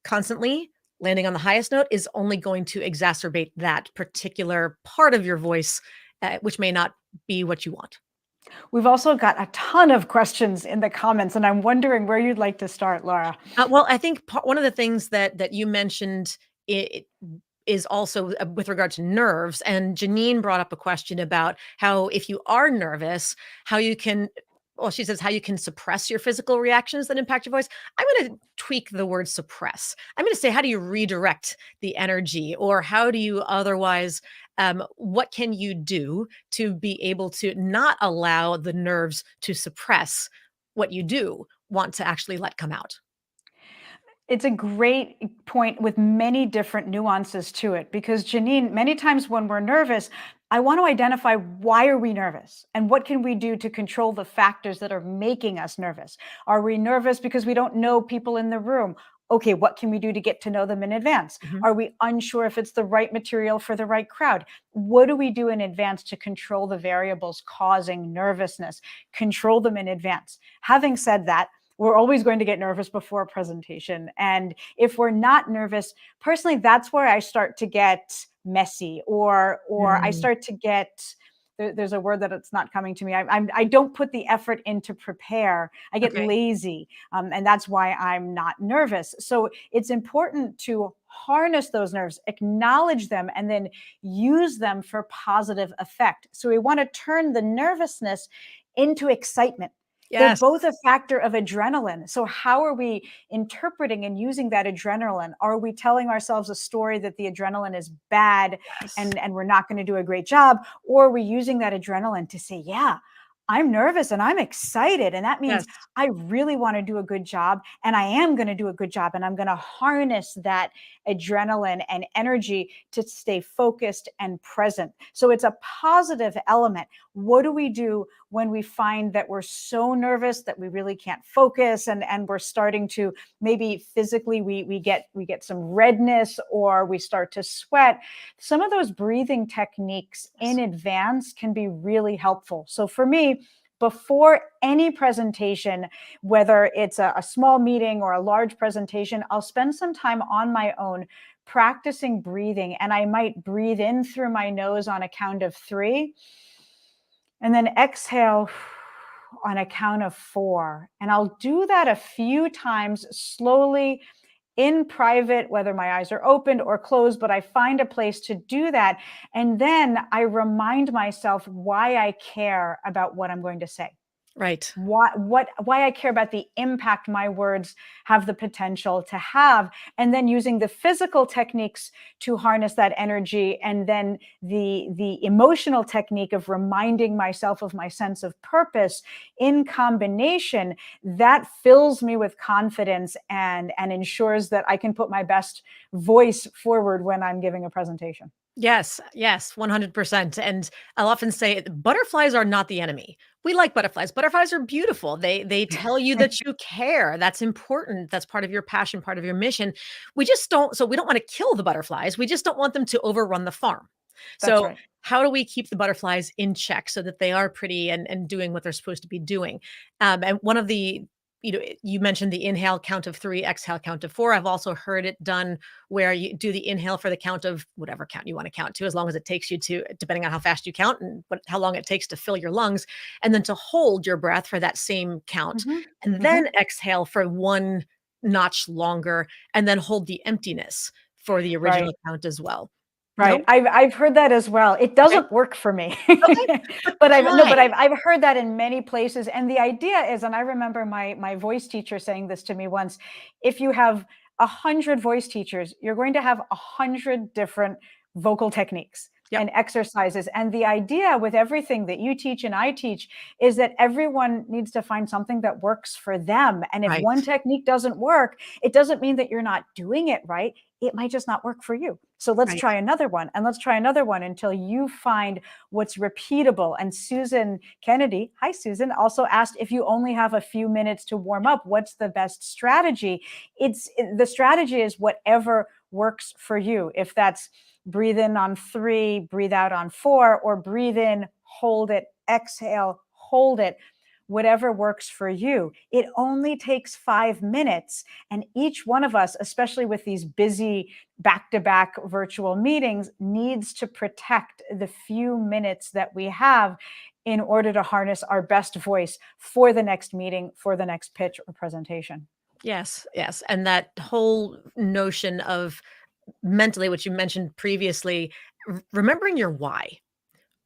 constantly landing on the highest note is only going to exacerbate that particular part of your voice, which may not be what you want. We've also got a ton of questions in the comments, and I'm wondering where you'd like to start, Laura. Well, I think one of the things that you mentioned is also with regard to nerves. And Janine brought up a question about how if you are nervous, how you can. Well, she says how you can suppress your physical reactions that impact your voice. I'm going to tweak the word suppress. I'm going to say, how do you redirect the energy, or how do you otherwise? What can you do to be able to not allow the nerves to suppress what you do want to actually let come out? It's a great point with many different nuances to it, because Janine, many times when we're nervous, I want to identify why are we nervous and what can we do to control the factors that are making us nervous. Are we nervous because we don't know people in the room? Okay, what can we do to get to know them in advance? Mhm. Are we unsure if it's the right material for the right crowd? What do we do in advance to control the variables causing nervousness? Control them in advance. Having said that, we're always going to get nervous before a presentation. And if we're not nervous, personally, that's where I start to get messy, or I Mm, start to get, there's a word that it's not coming to me. I don't put the effort in to prepare. I get okay. lazy. And that's why I'm not nervous. So it's important to harness those nerves, acknowledge them, and then use them for positive effect. So we want to turn the nervousness into excitement. They're Yes. both a factor of adrenaline. So, how are we interpreting and using that adrenaline? Are we telling ourselves a story that the adrenaline is bad Yes. and we're not going to do a great job? Or are we using that adrenaline to say, yeah, I'm nervous and I'm excited. And that means Yes. I really want to do a good job, and I am going to do a good job. And I'm going to harness that adrenaline and energy to stay focused and present. So, it's a positive element. What do we do when we find that we're so nervous that we really can't focus, and we're starting to, maybe physically we get some redness, or we start to sweat? Some of those breathing techniques in Yes. advance can be really helpful. So for me, before any presentation, whether it's a small meeting or a large presentation, I'll spend some time on my own practicing breathing, and I might breathe in through my nose on a count of 3, and then exhale on a count of 4. And I'll do that a few times slowly in private, whether my eyes are opened or closed, but I find a place to do that. And then I remind myself why I care about what I'm going to say, Right. why I care about the impact my words have the potential to have, and then using the physical techniques to harness that energy, and then the emotional technique of reminding myself of my sense of purpose in combination, that fills me with confidence and ensures that I can put my best voice forward when I'm giving a presentation. Yes, yes, 100%. And I'll often say butterflies are not the enemy. We like butterflies. Butterflies are beautiful. They tell you that you care. That's important. That's part of your passion, part of your mission. We don't want to kill the butterflies. We just don't want them to overrun the farm. That's So right. how do we keep the butterflies in check so that they are pretty and doing what they're supposed to be doing? And one of the you mentioned the inhale count of 3, exhale count of 4. I've also heard it done where you do the inhale for the count of whatever count you want to count to, as long as it takes you to, depending on how fast you count and how long it takes to fill your lungs, and then to hold your breath for that same count, Hmm. and Hmm. then exhale for one notch longer, and then hold the emptiness for the original Right. count as well. Right. No? I've heard that as well. It Okay. doesn't work for me. Okay. But But I've no, try. but I've heard that in many places. And the idea is, and I remember my voice teacher saying this to me once, if you have 100 voice teachers, you're going to have 100 different vocal techniques Yep. and exercises. And the idea with everything that you teach and I teach is that everyone needs to find something that works for them. And if Right. one technique doesn't work, it doesn't mean that you're not doing it right. It might just not work for you. So let's Right. try another one, and let's try another one until you find what's repeatable. And Susan Kennedy, hi Susan, also asked, if you only have a few minutes to warm up, what's the best strategy? The strategy is whatever works for you. If that's breathe in on 3, breathe out on 4, or breathe in, hold it, exhale, hold it, whatever works for you. It only takes 5 minutes. And each one of us, especially with these busy back-to-back virtual meetings, needs to protect the few minutes that we have in order to harness our best voice for the next meeting, for the next pitch or presentation. Yes, yes. And that whole notion of mentally, which you mentioned previously, remembering your why.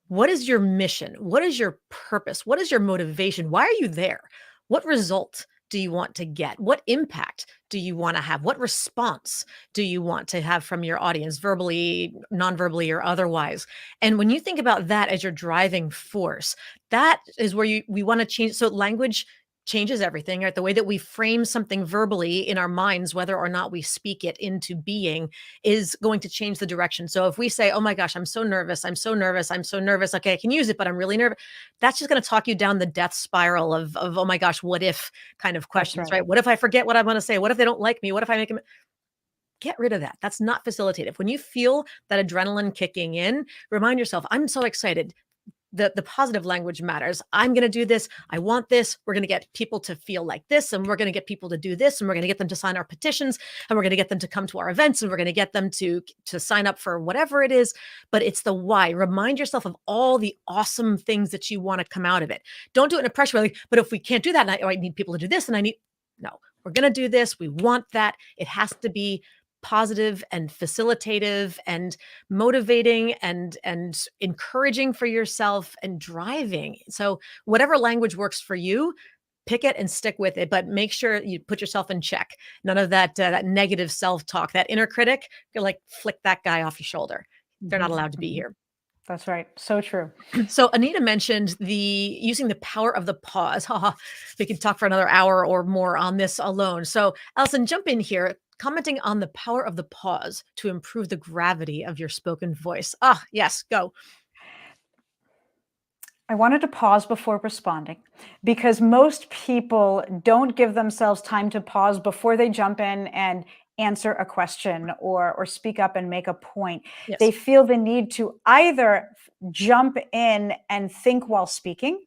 What is your mission? What is your purpose? What is your motivation? Why are you there? What result do you want to get? What impact do you want to have? What response do you want to have from your audience, verbally, non-verbally, or otherwise? And when you think about that as your driving force, that is where we want to change. So language changes everything, right? The way that we frame something verbally in our minds, whether or not we speak it into being, is going to change the direction. So if we say, oh my gosh, I'm so nervous, I'm so nervous, I'm so nervous. Okay, I can use it, but I'm really nervous. That's just going to talk you down the death spiral of oh my gosh, what if kind of questions, right? What if I forget what I want to say? What if they don't like me? What if I make them? Get rid of that. That's not facilitative. When you feel that adrenaline kicking in, remind yourself, I'm so excited. The positive language matters. I'm going to do this. I want this. We're going to get people to feel like this, and we're going to get people to do this, and we're going to get them to sign our petitions, and we're going to get them to come to our events, and we're going to get them to sign up for whatever it is. But it's the why. Remind yourself of all the awesome things that you want to come out of it. Don't do it in a pressure way. But if we can't do that, and I need people to do this, and I need no. We're going to do this. We want that. It has to be positive and facilitative and motivating and encouraging for yourself and driving. So whatever language works for you, pick it and stick with it, but make sure you put yourself in check. None of that that negative self-talk, that inner critic, you're like, flick that guy off your shoulder. They're not allowed to be here. That's right. So true. So Anita mentioned using the power of the pause. We could talk for another hour or more on this alone. So Alison, jump in here, commenting on the power of the pause to improve the gravity of your spoken voice. Yes, go. I wanted to pause before responding because most people don't give themselves time to pause before they jump in and answer a question or speak up and make a point. Yes. They feel the need to either jump in and think while speaking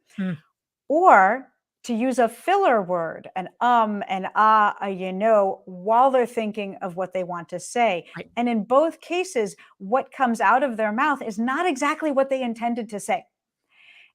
or to use a filler word, an and while they're thinking of what they want to say. Right. And in both cases, what comes out of their mouth is not exactly what they intended to say.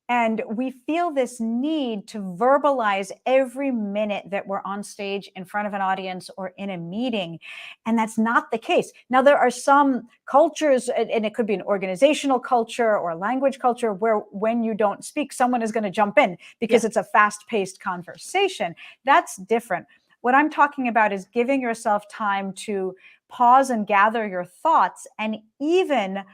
And we feel this need to verbalize every minute that we're on stage in front of an audience or in a meeting. And that's not the case. Now, there are some cultures, and it could be an organizational culture or a language culture, where when you don't speak, someone is going to jump in because it's a fast-paced conversation. That's different. What I'm talking about is giving yourself time to pause and gather your thoughts, and even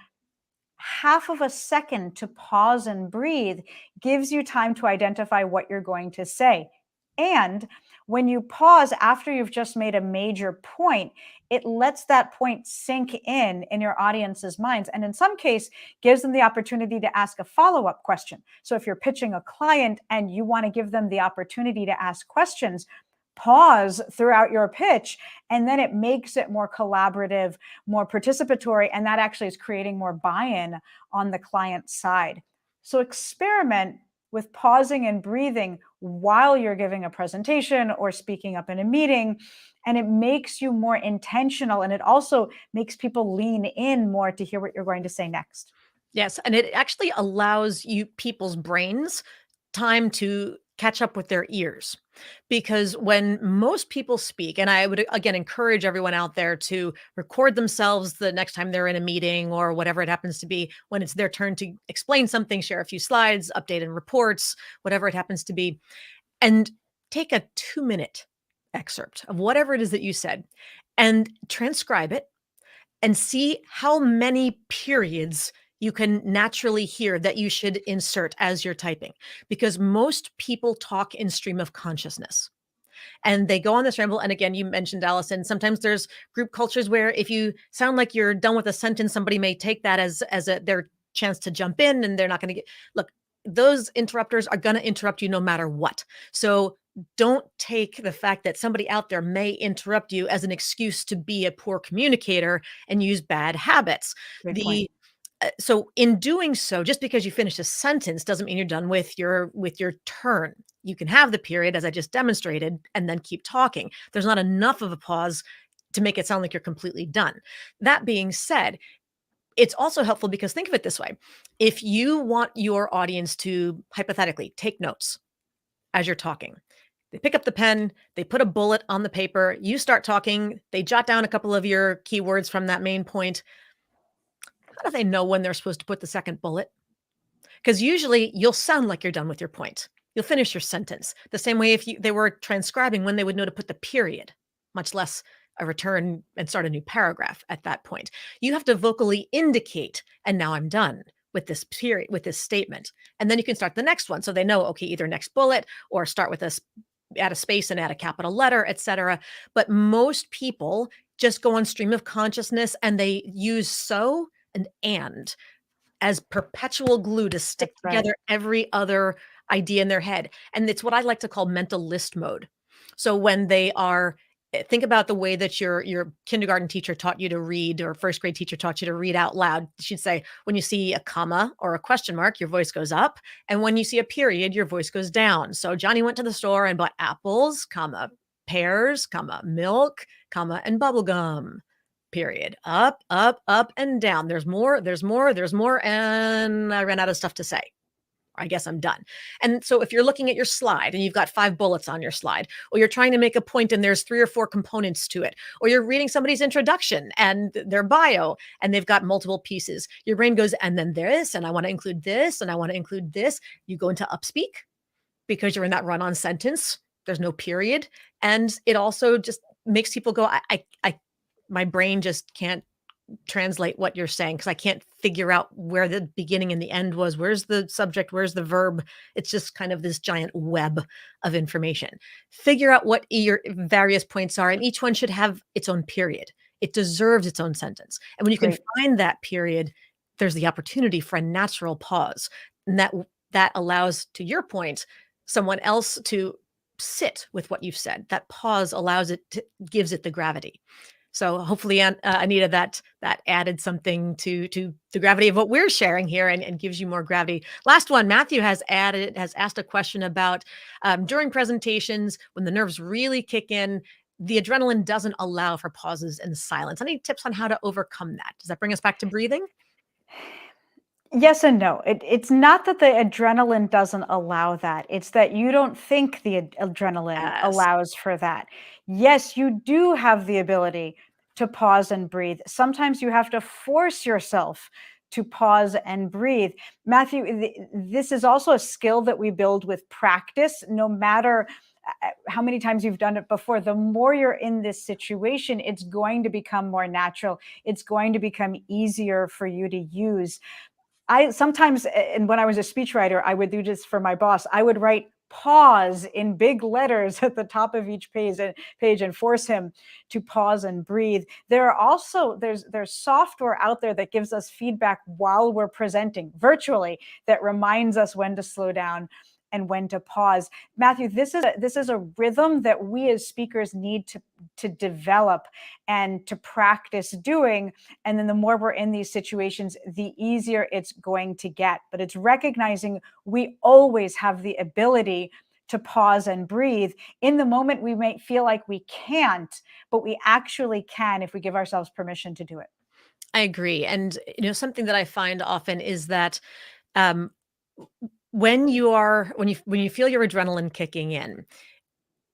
half of a second to pause and breathe gives you time to identify what you're going to say. And when you pause after you've just made a major point, it lets that point sink in your audience's minds. And in some case, gives them the opportunity to ask a follow-up question. So if you're pitching a client and you want to give them the opportunity to ask questions, pause throughout your pitch, and then it makes it more collaborative, more participatory, and that actually is creating more buy-in on the client side. So experiment with pausing and breathing while you're giving a presentation or speaking up in a meeting, and it makes you more intentional, and it also makes people lean in more to hear what you're going to say next. Yes, and it actually allows people's brains time to catch up with their ears. Because when most people speak, and I would again encourage everyone out there to record themselves the next time they're in a meeting or whatever it happens to be, when it's their turn to explain something, share a few slides, update and reports, whatever it happens to be, and take a 2-minute excerpt of whatever it is that you said and transcribe it and see how many periods you can naturally hear that you should insert as you're typing, because most people talk in stream of consciousness and they go on this ramble. And again, you mentioned, Alison, sometimes there's group cultures where if you sound like you're done with a sentence, somebody may take that as their chance to jump in, and they're not going to look, those interrupters are going to interrupt you no matter what. So don't take the fact that somebody out there may interrupt you as an excuse to be a poor communicator and use bad habits. Great point. So in doing so, just because you finish a sentence doesn't mean you're done with your turn. You can have the period, as I just demonstrated, and then keep talking. There's not enough of a pause to make it sound like you're completely done. That being said, it's also helpful because think of it this way. If you want your audience to hypothetically take notes as you're talking, they pick up the pen, they put a bullet on the paper, you start talking, they jot down a couple of your keywords from that main point. How do they know when they're supposed to put the second bullet? Because usually you'll sound like you're done with your point. You'll finish your sentence. The same way if they were transcribing when they would know to put the period, much less a return and start a new paragraph at that point. You have to vocally indicate, and now I'm done with this period, with this statement. And then you can start the next one. So they know, okay, either next bullet or start with this, add a space and add a capital letter, etc. But most people just go on stream of consciousness and they use so and as perpetual glue to stick That's right. together every other idea in their head. And it's what I like to call mental list mode. So when they are, think about the way that your kindergarten teacher taught you to read or first grade teacher taught you to read out loud. She'd say, when you see a comma or a question mark, your voice goes up. And when you see a period, your voice goes down. So Johnny went to the store and bought apples, comma, pears, comma, milk, comma, and bubble gum. Period. Up, up, up, and down. There's more, there's more, there's more. And I ran out of stuff to say. I guess I'm done. And so if you're looking at your slide and you've got 5 bullets on your slide, or you're trying to make a point and there's 3 or 4 components to it, or you're reading somebody's introduction and their bio and they've got multiple pieces, your brain goes, and then this, and I want to include this, and I want to include this. You go into upspeak because you're in that run on sentence. There's no period. And it also just makes people go, my brain just can't translate what you're saying because I can't figure out where the beginning and the end was. Where's the subject? Where's the verb? It's just kind of this giant web of information. Figure out what your various points are, and each one should have its own period. It deserves its own sentence. And when you can Great. find that period, there's the opportunity for a natural pause. And that allows, to your point, someone else to sit with what you've said. That pause allows it to, gives it the gravity. So hopefully, Anita, that added something to the gravity of what we're sharing here and gives you more gravity. Last one, Matthew has asked a question about during presentations when the nerves really kick in, the adrenaline doesn't allow for pauses and silence. Any tips on how to overcome that? Does that bring us back to breathing? Yes and no. It's not that the adrenaline doesn't allow that. It's that you don't think the adrenaline Yes. allows for that. Yes, you do have the ability to pause and breathe. Sometimes you have to force yourself to pause and breathe. Matthew, this is also a skill that we build with practice. No matter how many times you've done it before, the more you're in this situation, it's going to become more natural. It's going to become easier for you to use. I sometimes, and when I was a speechwriter, I would do this for my boss. I would write pause in big letters at the top of each page and force him to pause and breathe. There are also, there's software out there that gives us feedback while we're presenting virtually that reminds us when to slow down and when to pause. Matthew, this is a rhythm that we as speakers need to develop and to practice doing. And then the more we're in these situations, the easier it's going to get. But it's recognizing we always have the ability to pause and breathe. In the moment, we might feel like we can't, but we actually can if we give ourselves permission to do it. I agree. And something that I find often is that um, when you feel your adrenaline kicking in,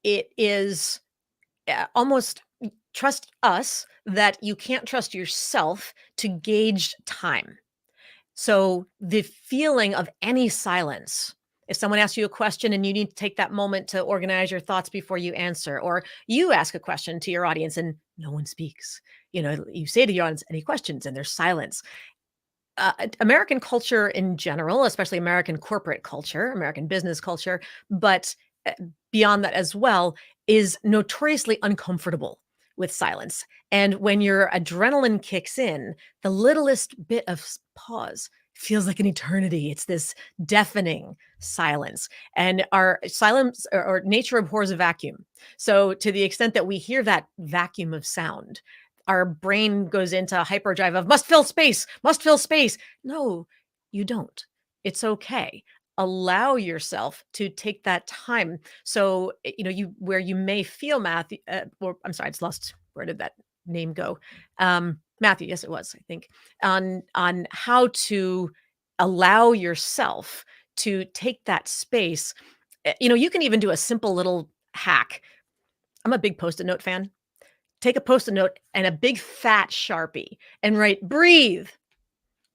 it is almost trust us that you can't trust yourself to gauge time. So the feeling of any silence, if someone asks you a question and you need to take that moment to organize your thoughts before you answer, or you ask a question to your audience and no one speaks, you say to your audience, any questions? And there's silence. American culture in general, especially American corporate culture, American business culture, but beyond that as well, is notoriously uncomfortable with silence. And when your adrenaline kicks in, the littlest bit of pause feels like an eternity. It's this deafening silence. And our silence or nature abhors a vacuum. So to the extent that we hear that vacuum of sound, our brain goes into hyperdrive of must fill space, must fill space. No, you don't. It's okay. Allow yourself to take that time. So, you where you may feel Matthew, or I'm sorry, I just lost, where did that name go? Matthew, yes, it was, I think, on how to allow yourself to take that space. You can even do a simple little hack. I'm a big Post-it note fan. Take a Post-it note and a big fat Sharpie and write breathe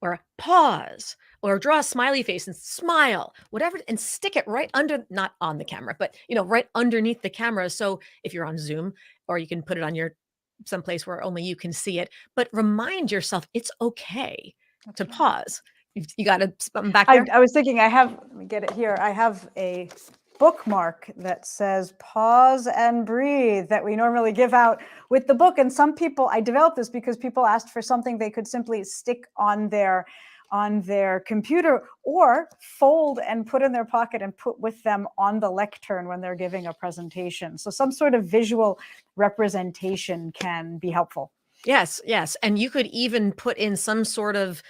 or pause or draw a smiley face and smile, whatever, and stick it right under, not on the camera, but right underneath the camera. So if you're on Zoom, or you can put it on your someplace where only you can see it, but remind yourself it's okay to pause. You got something back there? I was thinking, let me get it here. I have a bookmark that says pause and breathe that we normally give out with the book. And some people, I developed this because people asked for something they could simply stick on their computer or fold and put in their pocket and put with them on the lectern when they're giving a presentation. So some sort of visual representation can be helpful. Yes, yes. And you could even put in some sort of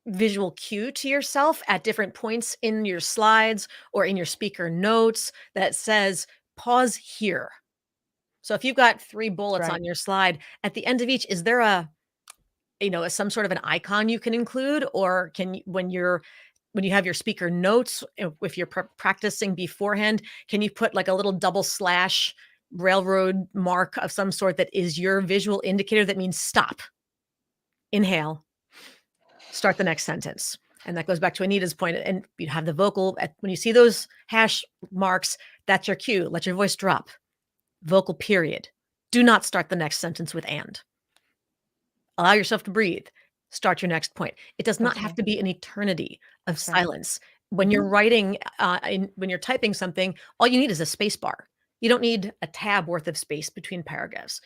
visual cue to yourself at different points in your slides or in your speaker notes that says pause here. So if you've got 3 bullets on your slide, at the end of each, is there some sort of an icon you can include, or can you, when you have your speaker notes, if you're practicing beforehand, can you put like a little double slash railroad mark of some sort that is your visual indicator that means stop, inhale, start the next sentence? And that goes back to Anita's point. And you have the vocal, when you see those hash marks, that's your cue. Let your voice drop. Vocal period. Do not start the next sentence with and. Allow yourself to breathe. Start your next point. It does not have to be an eternity of silence. When you're writing, when you're typing something, all you need is a space bar. You don't need a tab worth of space between paragraphs.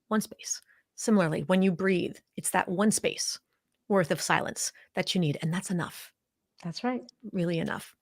One space. Similarly, when you breathe, it's that one space worth of silence that you need, and that's enough. That's right. Really enough.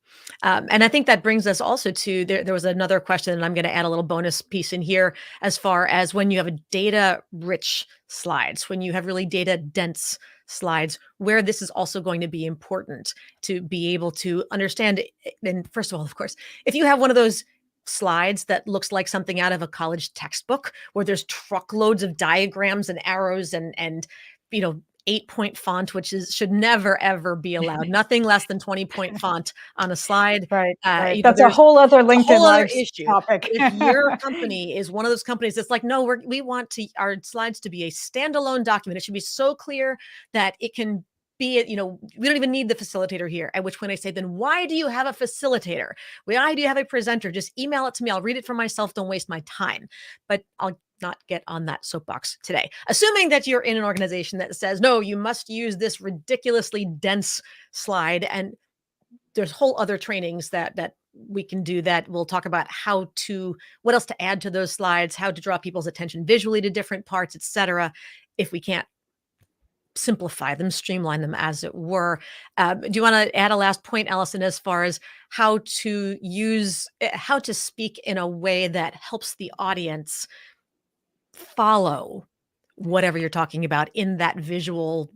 And I think that brings us also to, there was another question, and I'm going to add a little bonus piece in here as far as when you have a data-rich slides, when you have really data-dense slides, where this is also going to be important to be able to understand. And first of all, of course, if you have one of those slides that looks like something out of a college textbook where there's truckloads of diagrams and arrows and 8-point font, which should never, ever be allowed. Nothing less than 20-point font on a slide. Right. That's a whole other LinkedIn Live issue. topic. If your company is one of those companies that's like, no, we want our slides to be a standalone document. It should be so clear that it can be, we don't even need the facilitator here. At which point I say, then why do you have a facilitator? Why do you have a presenter? Just email it to me. I'll read it for myself. Don't waste my time. But I'll not get on that soapbox today. Assuming that you're in an organization that says, no, you must use this ridiculously dense slide. And there's whole other trainings that we can do that we'll talk about what else to add to those slides, how to draw people's attention visually to different parts, etc. If we can't simplify them, streamline them, as it were. Do you want to add a last point, Alison, as far as how to speak in a way that helps the audience follow whatever you're talking about in that visual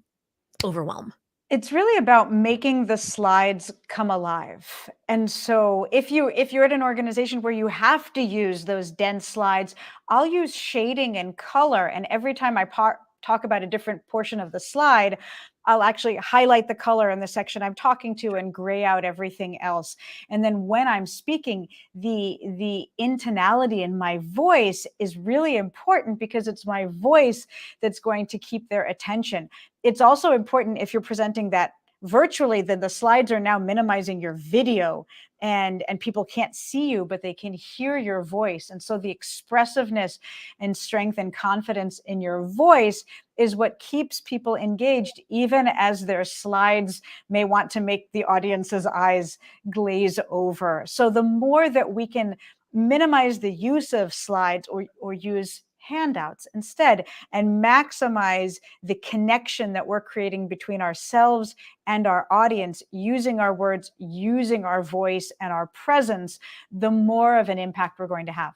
overwhelm? It's really about making the slides come alive. And so if you're at an organization where you have to use those dense slides, I'll use shading and color. And every time I talk about a different portion of the slide, I'll actually highlight the color in the section I'm talking to and gray out everything else. And then when I'm speaking, the intonality in my voice is really important because it's my voice that's going to keep their attention. It's also important if you're presenting that virtually, then the slides are now minimizing your video and people can't see you, but they can hear your voice. And so the expressiveness and strength and confidence in your voice is what keeps people engaged, even as their slides may want to make the audience's eyes glaze over. So the more that we can minimize the use of slides or use handouts instead, and maximize the connection that we're creating between ourselves and our audience, using our words, using our voice and our presence, the more of an impact we're going to have.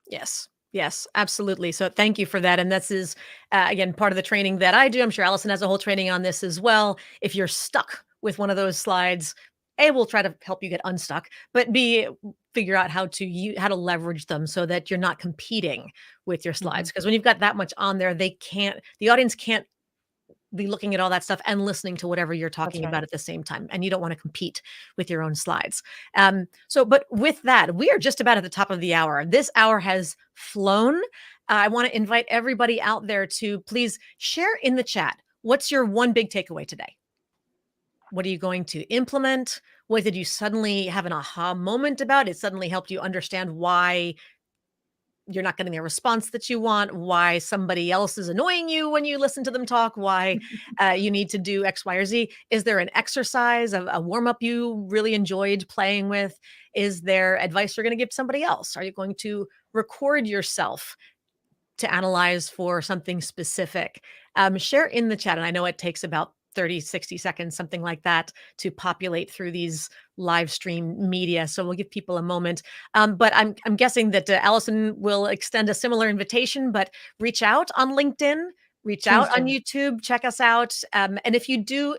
Yes. Yes, absolutely. So thank you for that. And this is, again, part of the training that I do. I'm sure Allison has a whole training on this as well. If you're stuck with one of those slides, A, we'll try to help you get unstuck, but B, figure out how to leverage them so that you're not competing with your slides. Because when you've got that much on there, the audience can't be looking at all that stuff and listening to whatever you're talking That's right. about at the same time. And you don't want to compete with your own slides. But with that, we are just about at the top of the hour. This hour has flown. I want to invite everybody out there to please share in the chat. What's your one big takeaway today? What are you going to implement? What did you suddenly have an aha moment about? It suddenly helped you understand why you're not getting the response that you want, why somebody else is annoying you when you listen to them talk, why you need to do X, Y, or Z. Is there an exercise, a warm up you really enjoyed playing with? Is there advice you're going to give somebody else? Are you going to record yourself to analyze for something specific? Share in the chat. And I know it takes about 30, 60 seconds, something like that, to populate through these live stream media. So we'll give people a moment. But I'm guessing that Allison will extend a similar invitation, but reach out on LinkedIn, reach out Please on do. YouTube, check us out. And if you do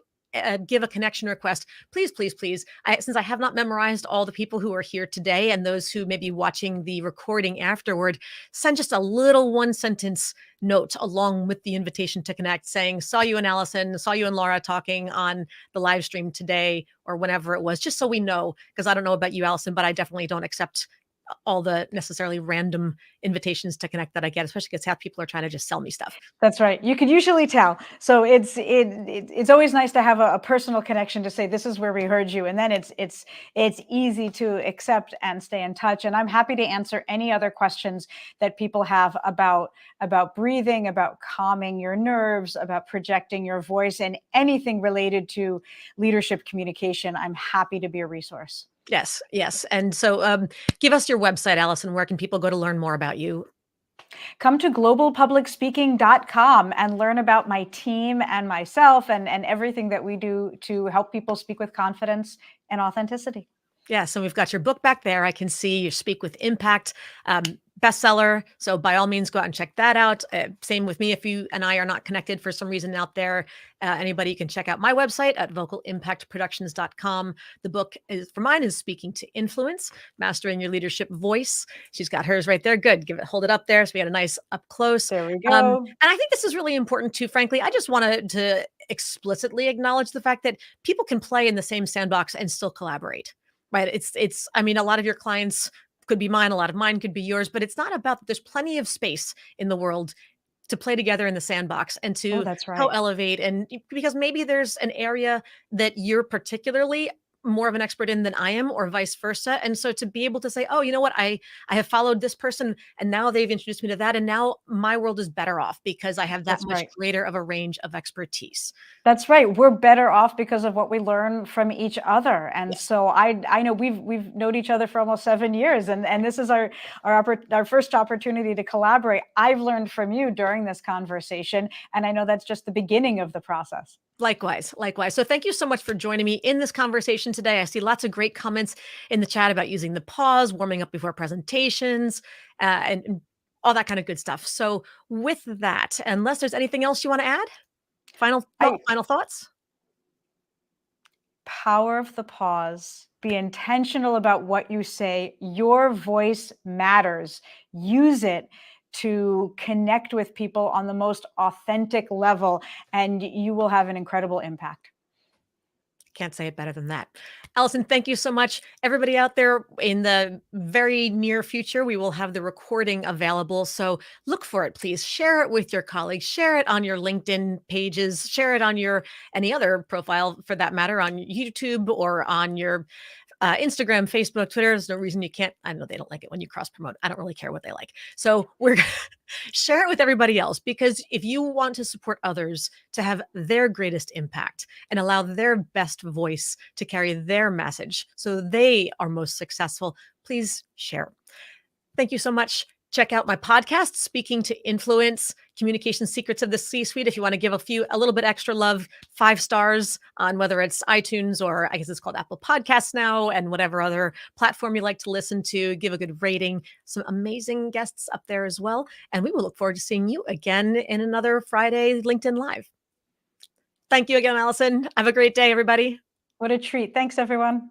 give a connection request, please, please, please. Since I have not memorized all the people who are here today and those who may be watching the recording afterward, send just a little one sentence note along with the invitation to connect saying, saw you and Allison, saw you and Laura talking on the live stream today or whenever it was, just so we know, because I don't know about you, Allison, but I definitely don't accept all the necessarily random invitations to connect that I get, especially because half people are trying to just sell me stuff. That's right. You can usually tell. So it's always nice to have a personal connection to say this is where we heard you, and then it's easy to accept and stay in touch. And I'm happy to answer any other questions that people have about breathing, about calming your nerves, about projecting your voice, and anything related to leadership communication. I'm happy to be a resource. Yes, yes. And so give us your website, Allison. Where can people go to learn more about you? Come to globalpublicspeaking.com and learn about my team and myself and everything that we do to help people speak with confidence and authenticity. Yeah, so we've got your book back there. I can see you Speak with Impact, bestseller. So by all means, go out and check that out. Same with me. If you and I are not connected for some reason out there, anybody can check out my website at vocalimpactproductions.com. The book for mine is Speaking to Influence, Mastering Your Leadership Voice. She's got hers right there. Good. Hold it up there. So we had a nice up close. There we go. And I think this is really important too. Frankly, I just wanted to explicitly acknowledge the fact that people can play in the same sandbox and still collaborate. Right. I mean, a lot of your clients could be mine, a lot of mine could be yours, but it's not about that. There's plenty of space in the world to play together in the sandbox and Oh, to that's right. co-elevate. And because maybe there's an area that you're particularly more of an expert in than I am, or vice versa. And so to be able to say, oh, you know what, I have followed this person and now they've introduced me to that. And now my world is better off because I have that That's much right. greater of a range of expertise. That's right. We're better off because of what we learn from each other. And Yes. so I know we've known each other for almost 7 years, and this is our first opportunity to collaborate. I've learned from you during this conversation, and I know that's just the beginning of the process. Likewise, likewise. So thank you so much for joining me in this conversation today. I see lots of great comments in the chat about using the pause, warming up before presentations, and all that kind of good stuff. So with that, unless there's anything else you want to add, final thoughts? Power of the pause. Be intentional about what you say. Your voice matters. Use it to connect with people on the most authentic level, and you will have an incredible impact. Can't say it better than that. Allison, thank you so much. Everybody out there, in the very near future, we will have the recording available. So look for it, please. Share it with your colleagues. Share it on your LinkedIn pages. Share it on your any other profile for that matter, on YouTube or on your Instagram, Facebook, Twitter. There's no reason you can't. I know they don't like it when you cross promote. I don't really care what they like. So we're share it with everybody else, because if you want to support others to have their greatest impact and allow their best voice to carry their message so they are most successful, please share. Thank you so much. Check out my podcast, Speaking to Influence, Communication Secrets of the C-Suite. If you want to give a little bit extra love, 5 stars on whether it's iTunes or I guess it's called Apple Podcasts now, and whatever other platform you like to listen to, give a good rating. Some amazing guests up there as well. And we will look forward to seeing you again in another Friday LinkedIn Live. Thank you again, Alison. Have a great day, everybody. What a treat. Thanks, everyone.